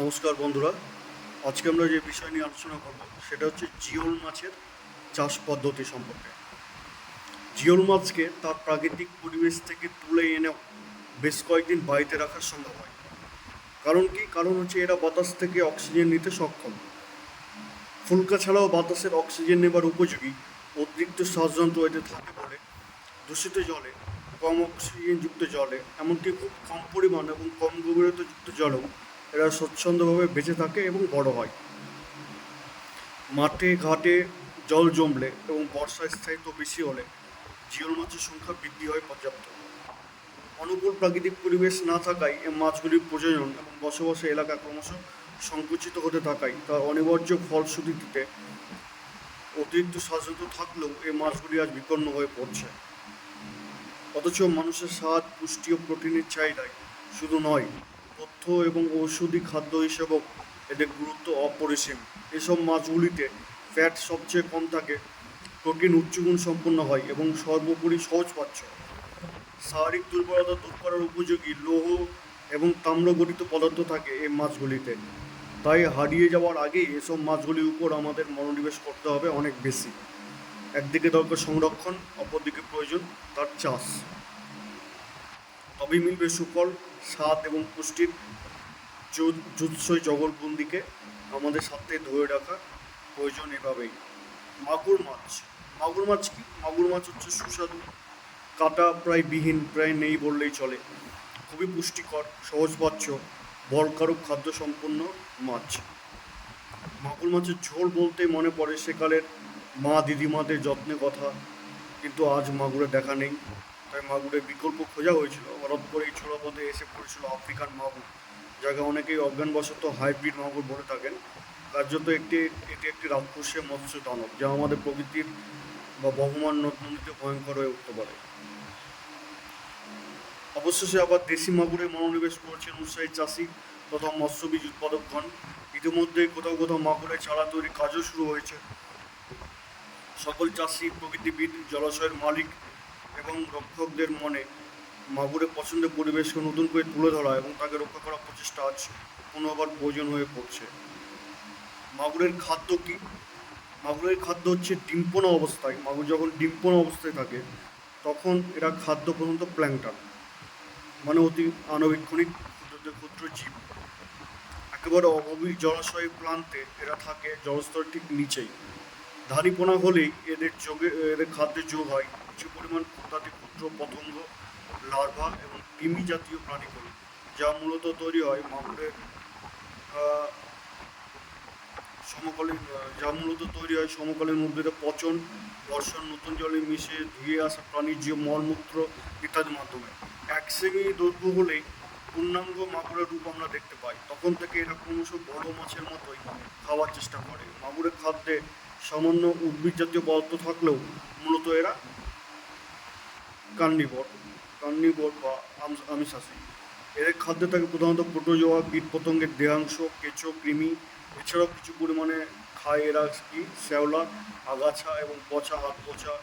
নমস্কার বন্ধুরা। আজকে আমরা যে বিষয় নিয়ে আলোচনা করব সেটা হচ্ছে জিওল মাছের চাষ পদ্ধতি সম্পর্কে। জিওল মাছকে তার প্রাকৃতিক পরিবেশ থেকে তুলে এনেও বেশ কয়েকদিন বাড়িতে রাখা সম্ভব হয়। কারণ কি? কারণ হচ্ছে এরা বাতাস থেকে অক্সিজেন নিতে সক্ষম। ফুলকা ছাড়াও বাতাসের অক্সিজেন নেবার উপযোগী অতিরিক্ত শ্বাসযন্ত্র এতে থাকে বলে দূষিত জলে, কম অক্সিজেনযুক্ত জলে, এমনকি খুব কম পরিমাণ এবং কম গভীরতাযুক্ত জলেও এরা স্বচ্ছন্দভাবে বেঁচে থাকে এবং বড় হয়। মাঠে ঘাটে জল জমলে এবং বর্ষার স্থায়িত্ব বেশি হলে জিওল মাছের সংখ্যা বৃদ্ধি হয় পর্যাপ্ত। অনুকূল প্রাকৃতিক পরিবেশ না থাকায় এই মাছগুলির প্রজনন এবং বসবাসের এলাকা ক্রমশ সংকুচিত হতে থাকায় তার অনিবার্য ফলশ্রুতিতে অতিরিক্ত স্বাস্থ্য থাকলেও এই মাছগুলি আজ বিপন্ন হয়ে পড়ছে। অথচ মানুষের স্বাদ, পুষ্টি ও প্রোটিনের চাহিদায় শুধু নয়, পথ্য এবং ঔষধি খাদ্য হিসেবেও এদের গুরুত্ব অপরিসীম। এসব মাছগুলিতে ফ্যাট সবচেয়ে কম থাকে, প্রোটিন উচ্চগুণ সম্পন্ন হয় এবং সর্বোপরি সহজপাচ্য। শারীরিক দুর্বলতা দূর করার উপযোগী লৌহ এবং তাম্র গঠিত পদার্থ থাকে এই মাছগুলিতে। তাই হারিয়ে যাওয়ার আগেই এসব মাছগুলির উপর আমাদের মনোনিবেশ করতে হবে অনেক বেশি। একদিকে দরকার সংরক্ষণ, অপরদিকে প্রয়োজন তার চাষ। তবেই মিলবে সুফল, স্বাদ এবং পুষ্টির জুৎসই জগৎবন্দিকে আমাদের সাথে ধরে রাখা প্রয়োজন। এভাবেই মাগুর মাছ। মাগুর মাছ কি? মাগুর মাছ হচ্ছে সুস্বাদু, কাটা প্রায় বিহীন, প্রায় নেই বললেই চলে, খুবই পুষ্টিকর, সহজপাচ্য, বলকারক খাদ্য সম্পন্ন মাছ। মাগুর মাছের ঝোল বলতেই মনে পড়ে সেকালের মা দিদিমাদের যত্নের কথা, কিন্তু আজ মাগুরের দেখা নেই। তাই মাগুরের বিকল্প খোঁজা হয়েছিল, হঠাৎ করে এই ছোড়াপথে এসে পড়েছিল আফ্রিকান মাগুর, যাকে অনেকেই অজ্ঞানবশত হাইব্রিড মাগুর বলে থাকেন। কার্যত এটি একটি রাক্ষসীয় মৎস্য দানব, যা আমাদের প্রকৃতির বা বহমান নদ নদীতে ভয়ঙ্কর হয়ে উঠতে পারে। অবশেষে আবার দেশি মাগুরে মনোনিবেশ করেছেন উৎসাহী চাষি তথা মৎস্যবীজ উৎপাদকগণ। ইতিমধ্যেই কোথাও কোথাও মাগুরের চারা তৈরির কাজও শুরু হয়েছে। সকল চাষি, প্রকৃতিবিদ, জলাশয়ের মালিক এবং রক্ষকদের মনে মাগুরের পছন্দের পরিবেশকে নতুন করে তুলে ধরা এবং তাকে রক্ষা করার প্রচেষ্টা আজ পুনর্বার প্রয়োজন হয়ে পড়ছে। মাগুরের খাদ্য কি? মাগুরের খাদ্য হচ্ছে ডিম্পনা অবস্থায়। মাগুর যখন ডিম্পনা অবস্থায় থাকে তখন এরা খাদ্য প্রধানত প্ল্যাঙ্কটন, মানে অতি আণুবীক্ষণিক ক্ষুদ্র ক্ষুদ্র জীব। একেবারে অগভীর জলাশয়ের প্রান্তে এরা থাকে, জলস্তর ঠিক নিচেই। ধারীপোনা হলেই এদের খাদ্যে যোগ হয় কিছু পরিমাণ ক্ষুদ্রাতি ক্ষুদ্র পতঙ্গ, লার্ভা এবং কৃমি জাতীয় প্রাণীগুলো, যা মূলত তৈরি হয় মাগুরের আহ, সমকালীন যা মূলত তৈরি হয় সমকালীন উদ্ভিদের পচন, বর্ষণ, নতুন জলে মিশে ধুয়ে আসা প্রাণীর মলমূত্র ইত্যাদির মাধ্যমে। 1 সেমি দৈর্ঘ্য হলেই পূর্ণাঙ্গ মাগুরের রূপ আমরা দেখতে পাই। তখন থেকে এরা ক্রমশ বড় মাছের মতোই খাওয়ার চেষ্টা করে। মাগুরের খাদ্যে সামান্য উদ্ভিদ জাতীয় পদার্থ থাকলেও মূলত এরা কার্নিভোর কার্নিভোর বা আমিষাশী। এদের খাদ্যে থাকে প্রধানত প্রোটোজোয়া, কীটপতঙ্গের দেহাংশ, কেঁচো, কৃমি। এছাড়াও কিছু পরিমাণে খায় এরা কি শ্যাওলা, আগাছা এবং পচা হাত পচা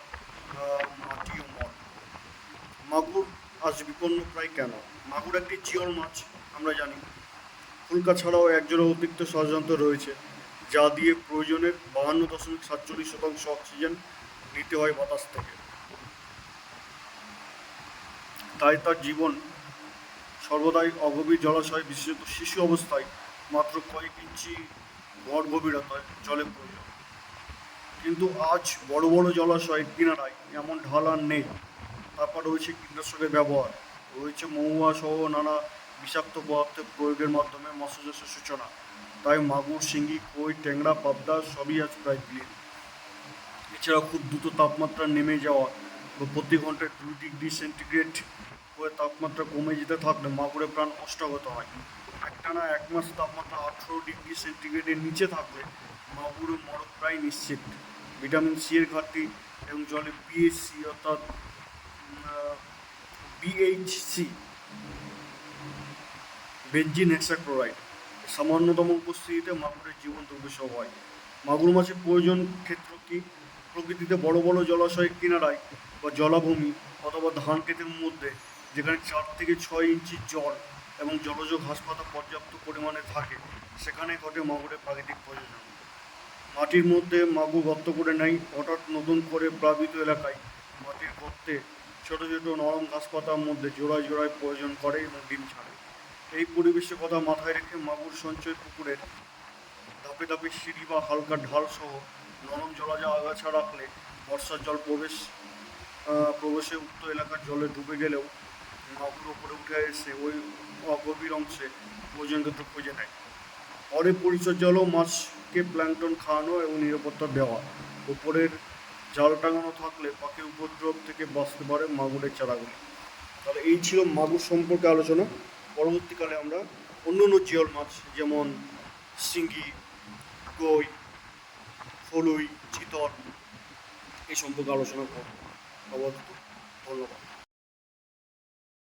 মাটি ও মল। মাগুর আজ বিপন্ন প্রায় কেন? মাগুর একটি জিওল মাছ, আমরা জানি। ফুলকা ছাড়াও একজোড়া অতিরিক্ত ষড়যন্ত্র রয়েছে, যা দিয়ে প্রয়োজনের 52.47% অক্সিজেন নিতে হয় বাতাস থেকে। তাই তার জীবন সর্বদাই অগভীর জলাশয়, বিশেষত শিশু অবস্থায় মাত্র কয়েক ইঞ্চি গড় গভীরতায় জলে প্রয়োজন। কিন্তু আজ বড় বড় জলাশয়ের কিনারায় এমন ঢাল আর নেই। তারপর রয়েছে কীটনাশকের ব্যবহার, রয়েছে মহুয়া সহ নানা বিষাক্ত পদার্থের প্রয়োগের মাধ্যমে মৎস্য চাষের সূচনা। তাই মাগুর, শিঙ্গি, কই, ট্যাংরা, পাবদা সবই আজ প্রায় বিলীন। এছাড়াও খুব দ্রুত তাপমাত্রা নেমে যাওয়া বা প্রতি ঘন্টায় 2 ডিগ্রি সেন্টিগ্রেড করে তাপমাত্রা কমে যেতে থাকলে মাগুরের প্রাণ অষ্টাগত হয়। একটানা 1 মাস তাপমাত্রা 18 ডিগ্রি সেন্টিগ্রেডের নিচে থাকলে মাগুরের মরণ প্রায় নিশ্চিত। ভিটামিন সি এর ঘাটতি এবং জলে বিএসসি অর্থাৎ বিএইচসি, বেনজিন হেক্সাক্লোরাইড সামান্যতম উপস্থিতিতে মাগুরের জীবন দুর্বিষহ হয়। মাগুর মাছের প্রয়োজন ক্ষেত্র কি? প্রকৃতিতে বড় বড় জলাশয়ের কিনারায় বা জলাভূমি অথবা ধান ক্ষেতের মধ্যে, যেখানে 4 থেকে 6 ইঞ্চি জল এবং জলজ ঘাস পাতা পর্যাপ্ত পরিমাণে থাকে সেখানে ঘটে মাগুরের প্রাকৃতিক প্রজনন। মাটির মধ্যে মাগুর গর্ত করে নেয়, হঠাৎ নতুন করে প্লাবিত এলাকায় মাটির গর্তে ছোট ছোট নরম ঘাসপাতার মধ্যে জোড়ায় জোড়ায় প্রয়োজন করে এবং ডিম ছাড়ে। এই পরিবেশের কথা মাথায় রেখে মাগুর সঞ্চয় পুকুরের ধাপে ধাপে সিঁড়ি বা হালকা ঢাল সহ নরম জলাজা আগাছা রাখলে বর্ষার জল প্রবেশে উক্ত এলাকার জলে ডুবে গেলেও মাগুর ওপরে উঠে এসে ওই অগভীর অংশে ভোজন ক্ষেত্র খুঁজে নেয়। পরে পরিচর্যা হলো মাছকে প্ল্যাঙ্কটন খাওয়ানো এবং নিরাপত্তা দেওয়া। উপরের জাল টাঙানো থাকলে পাখি উপদ্রব থেকে বাঁচতে পারে মাগুরের চারাগুলি। তাহলে এই ছিল মাগুর সম্পর্কে আলোচনা। পরবর্তীকালে আমরা অন্য অন্য জিওল মাছ যেমন শিঙ্গি, কই, ফলুই, চিতল এই সম্পর্কে আলোচনা করব। ধন্যবাদ।